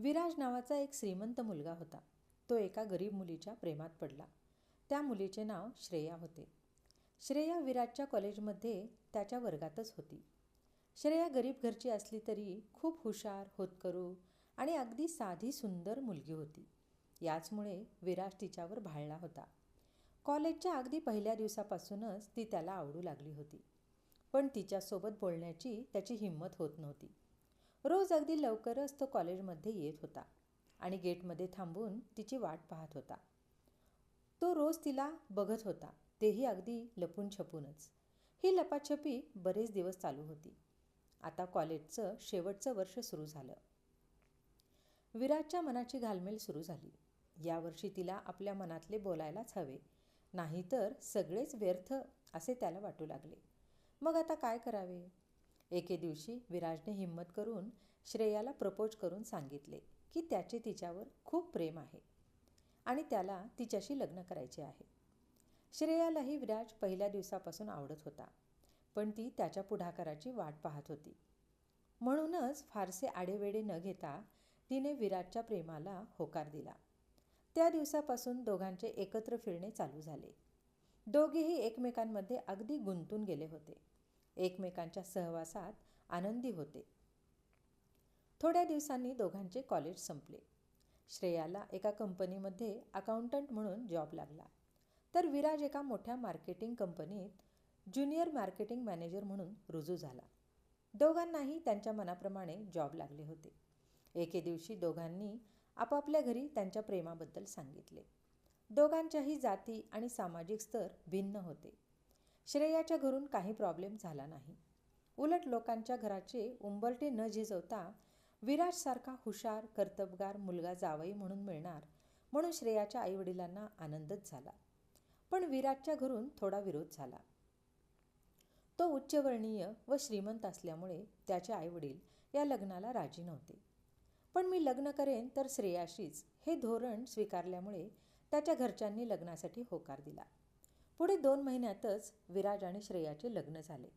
विराज नावाचा एक श्रीमंत मुलगा होता. तो एका गरीब मुलीच्या प्रेमात पडला. त्या मुलीचे नाव श्रेया होते. श्रेया विराजच्या कॉलेजमध्ये त्याच्या वर्गातच होती. श्रेया गरीब घरची असली तरी खूप हुशार, होतकरू आणि अगदी साधी सुंदर मुलगी होती. याचमुळे विराज तिच्यावर भाळला होता. कॉलेजच्या अगदी पहिल्या दिवसापासूनच ती त्याला आवडू लागली होती. पण तिच्यासोबत बोलण्याची त्याची हिंमत होत नव्हती. रोज अगदी लवकरच तो कॉलेजमध्ये येत होता आणि गेटमध्ये थांबून तिची वाट पाहत होता. तो रोज तिला बघत होता, तेही अगदी लपून छपूनच. ही लपाछपी बरेच दिवस चालू होती. आता कॉलेजचं शेवटचं वर्ष सुरू झालं. विराजच्या मनाची घालमेल सुरू झाली. यावर्षी तिला आपल्या मनातले बोलायलाच हवे, नाहीतर सगळेच व्यर्थ असे त्याला वाटू लागले. मग आता काय करावे? एके दिवशी विराजने हिंमत करून श्रेयाला प्रपोज करून सांगितले की त्याचे तिच्यावर खूप प्रेम आहे आणि त्याला तिच्याशी लग्न करायचे आहे. श्रेयालाही विराज पहिल्या दिवसापासून आवडत होता, पण ती त्याच्या पुढाकाराची वाट पाहत होती. म्हणूनच फारसे आडेवेडे न घेता तिने विराजच्या प्रेमाला होकार दिला. त्या दिवसापासून दोघांचे एकत्र फिरणे चालू झाले. दोघेही एकमेकांमध्ये अगदी गुंतून गेले होते. एकमेकांच्या सहवासात आनंदी होते. थोड्या दिवसांनी दोघांचे कॉलेज संपले. श्रेयाला एका कंपनीमध्ये अकाउंटंट म्हणून जॉब लागला, तर विराज एका मोठ्या मार्केटिंग कंपनीत ज्युनियर मार्केटिंग मॅनेजर म्हणून रुजू झाला. दोघांनाही त्यांच्या मनाप्रमाणे जॉब लागले होते. एके दिवशी दोघांनी आपापल्या घरी त्यांच्या प्रेमाबद्दल सांगितले. दोघांच्याही जाती आणि सामाजिक स्तर भिन्न होते. श्रेयाच्या घरून काही प्रॉब्लेम झाला नाही. उलट लोकांच्या घराचे उंबरठे न झिजवता विराजसारखा हुशार, कर्तबगार मुलगा जावई म्हणून मिळणार म्हणून श्रेयाच्या आईवडिलांना आनंदच झाला. पण विराजच्या घरून थोडा विरोध झाला. तो उच्चवर्णीय व श्रीमंत असल्यामुळे त्याचे आईवडील या लग्नाला राजी नव्हते. पण मी लग्न करेन तर श्रेयाशीच हे धोरण स्वीकारल्यामुळे त्याच्या घरच्यांनी लग्नासाठी होकार दिला. पुढे 2 महिन्यातच विराज आणि श्रेयाचे लग्न झाले.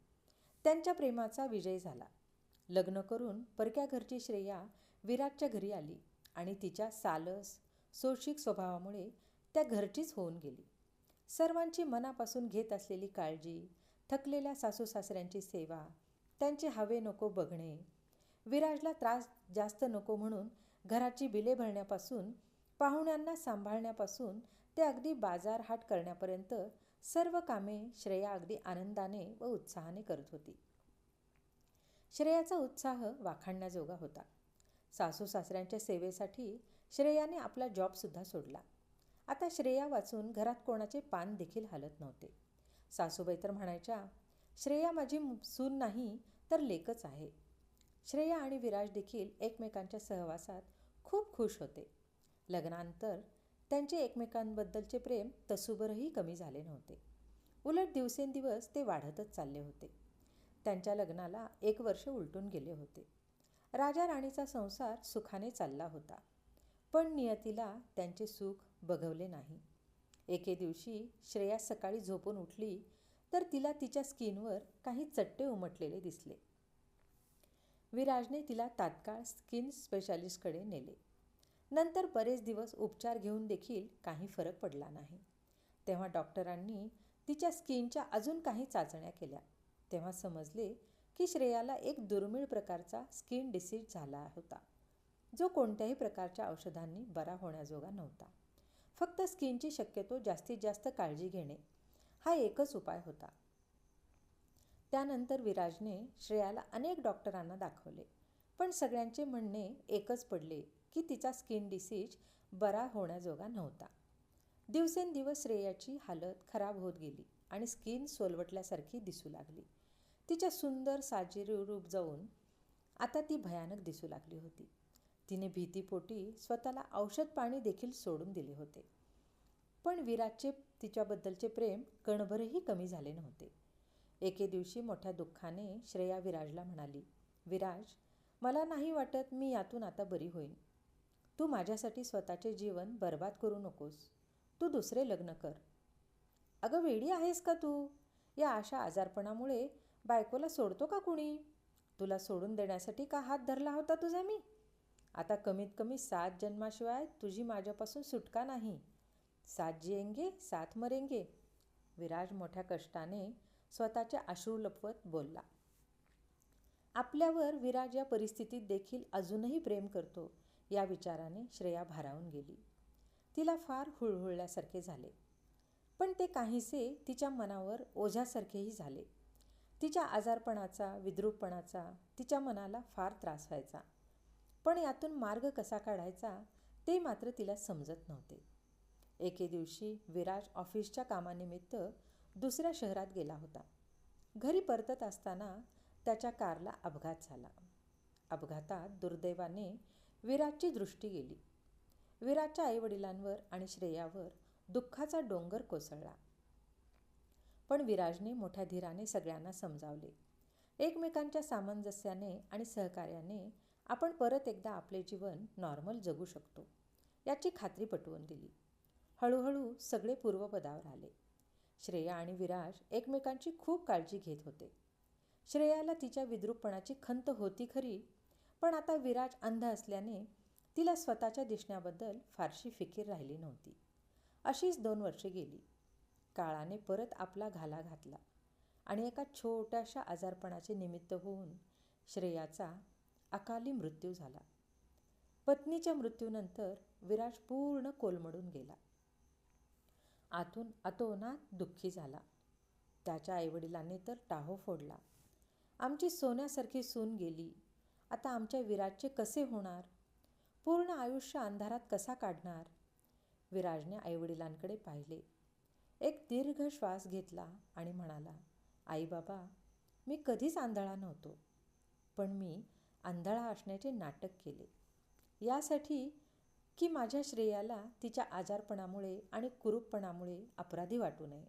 त्यांच्या प्रेमाचा विजय झाला. लग्न करून परक्या घरची श्रेया विराजच्या घरी आली आणि तिच्या सालस, सोशिक स्वभावामुळे त्या घरचीच होऊन गेली. सर्वांची मनापासून घेत असलेली काळजी, थकलेल्या सासूसासऱ्यांची सेवा, त्यांचे हवे नको बघणे, विराजला त्रास जास्त नको म्हणून घराची बिले भरण्यापासून, पाहुण्यांना सांभाळण्यापासून ते अगदी बाजार हाट करण्यापर्यंत सर्व कामे श्रेया अगदी आनंदाने व उत्साहाने करत होती. श्रेयाचा उत्साह वाखाणण्याजोगा होता. सासूसासऱ्यांच्या सेवेसाठी श्रेयाने आपला जॉबसुद्धा सोडला. आता श्रेया वाचून घरात कोणाचे पान देखील हलत नव्हते. सासूबाई तर म्हणायच्या, श्रेया माझी सून नाही तर लेकच आहे. श्रेया आणि विराज देखील एकमेकांच्या सहवासात खूप खुश होते. लग्नानंतर त्यांचे एकमेकांबद्दलचे प्रेम तसूभरही कमी झाले नव्हते. उलट दिवसेंदिवस ते वाढतच चालले होते. त्यांच्या लग्नाला 1 वर्ष उलटून गेले होते. राजा राणीचा संसार सुखाने चालला होता. पण नियतीला त्यांचे सुख बघवले नाही. एके दिवशी श्रेया सकाळी झोपून उठली तर तिला तिच्या स्किनवर काही चट्टे उमटलेले दिसले. विराजने तिला तात्काळ स्किन स्पेशालिस्टकडे नेले. नंतर बरेच दिवस उपचार घेऊन देखील काही फरक पडला नाही. तेव्हा डॉक्टरांनी तिच्या स्किनच्या अजून काही चाचण्या केल्या. तेव्हा समजले की श्रेयाला एक दुर्मिळ प्रकारचा स्किन डिसीज झाला होता, जो कोणत्याही प्रकारच्या औषधांनी बरा होण्याजोगा नव्हता. फक्त स्किनची शक्यतो जास्तीत जास्त काळजी घेणे हा एकच उपाय होता. त्यानंतर विराजने श्रेयाला अनेक डॉक्टरांना दाखवले, पण सगळ्यांचे म्हणणे एकच पडले की तिचा स्किन डिसीज बरा होण्याजोगा नव्हता. दिवसेंदिवस श्रेयाची हालत खराब होत गेली आणि स्किन सोलवटल्यासारखी दिसू लागली. तिच्या सुंदर साजेरे रूप जाऊन आता ती भयानक दिसू लागली होती. तिने भीतीपोटी स्वतःला औषध पाणी देखील सोडून दिले होते. पण विराजचे तिच्याबद्दलचे प्रेम कणभरही कमी झाले नव्हते. एके दिवशी मोठ्या दुःखाने श्रेया विराजला म्हणाली, विराज, मला नाही वाटत मी यातून आता बरी होईन. तू माझ्यासाठी स्वतःचे जीवन बर्बाद करू नकोस. तू दुसरे लग्न कर. अगं वेडी आहेस का तू? या अशा आजारपणामुळे बायकोला सोडतो का कुणी? तुला सोडून देण्यासाठी का हात धरला होता तुझा मी? आता कमीत कमी 7 जन्माशिवाय तुझी माझ्यापासून सुटका नाही. 7 जिएंगे 7 मरेंगे. विराज मोठ्या कष्टाने स्वतःचे अश्रू लपवत बोलला. आपल्यावर विराज या परिस्थितीत देखील अजूनही प्रेम करतो या विचाराने श्रेया भारावून गेली. तिला फार हुळहुळल्यासारखे झाले. पण ते काहीसे तिच्या मनावर ओझ्यासारखेही झाले. तिच्या आजारपणाचा, विद्रूपपणाचा तिच्या मनाला फार त्रास व्हायचा. पण यातून मार्ग कसा काढायचा ते मात्र तिला समजत नव्हते. एके दिवशी विराज ऑफिसच्या कामानिमित्त दुसऱ्या शहरात गेला होता. घरी परतत असताना त्याच्या कारला अपघात झाला. अपघातात दुर्दैवाने विराजची दृष्टी गेली. विराजच्या आईवडिलांवर आणि श्रेयावर दुःखाचा डोंगर कोसळला. पण विराजने मोठ्या धीराने सगळ्यांना समजावले. एकमेकांच्या सामंजस्याने आणि सहकार्याने आपण परत एकदा आपले जीवन नॉर्मल जगू शकतो याची खात्री पटवून दिली. हळूहळू सगळे पूर्वपदावर आले. श्रेया आणि विराज एकमेकांची खूप काळजी घेत होते. श्रेयाला तिच्या विद्रूपपणाची खंत होती खरी, पण आता विराज अंध असल्याने तिला स्वतःच्या दिसण्याबद्दल फारशी फिकीर राहिली नव्हती. अशीच 2 वर्षे गेली. काळाने परत आपला घाला घातला आणि एका छोट्याशा आजारपणाचे निमित्त होऊन श्रेयाचा अकाली मृत्यू झाला. पत्नीच्या मृत्यूनंतर विराज पूर्ण कोलमडून गेला. आतून अतोनात दुःखी झाला. त्याच्या आईवडिलांनी तर टाहो फोडला. आमची सोन्यासारखी सून गेली, आता आमच्या विराजचे कसे होणार? पूर्ण आयुष्य अंधारात कसा काढणार? विराजने आईवडिलांकडे पाहिले. एक दीर्घ श्वास घेतला आणि म्हणाला, आई बाबा, मी कधीच आंधळा नव्हतो, पण मी आंधळा असण्याचे नाटक केले. यासाठी की माझ्या श्रेयाला तिच्या आजारपणामुळे आणि कुरूपपणामुळे अपराधी वाटू नये.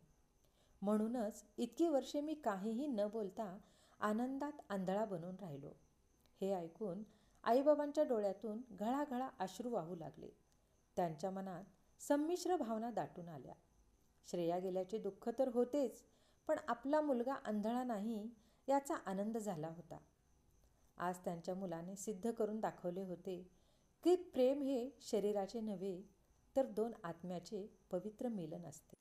म्हणूनच इतकी वर्षे मी काहीही न बोलता आनंदात आंधळा बनून राहिलो. हे ऐकून आईबाबांच्या डोळ्यातून घळाघळा अश्रू वाहू लागले. त्यांच्या मनात संमिश्र भावना दाटून आल्या. श्रेया गेल्याचे दुःख तर होतेच, पण आपला मुलगा आंधळा नाही याचा आनंद झाला होता. आज त्यांच्या मुलाने सिद्ध करून दाखवले होते की प्रेम हे शरीराचे नव्हे तर 2 आत्म्याचे पवित्र मिलन असते.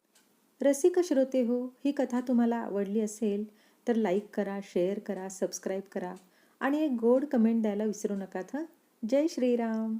रसिक श्रोते हो, ही कथा तुम्हाला आवडली असेल तर लाईक करा, शेअर करा, सबस्क्राईब करा आणि एक गोड कमेंट द्यायला विसरू नका. जय श्रीराम.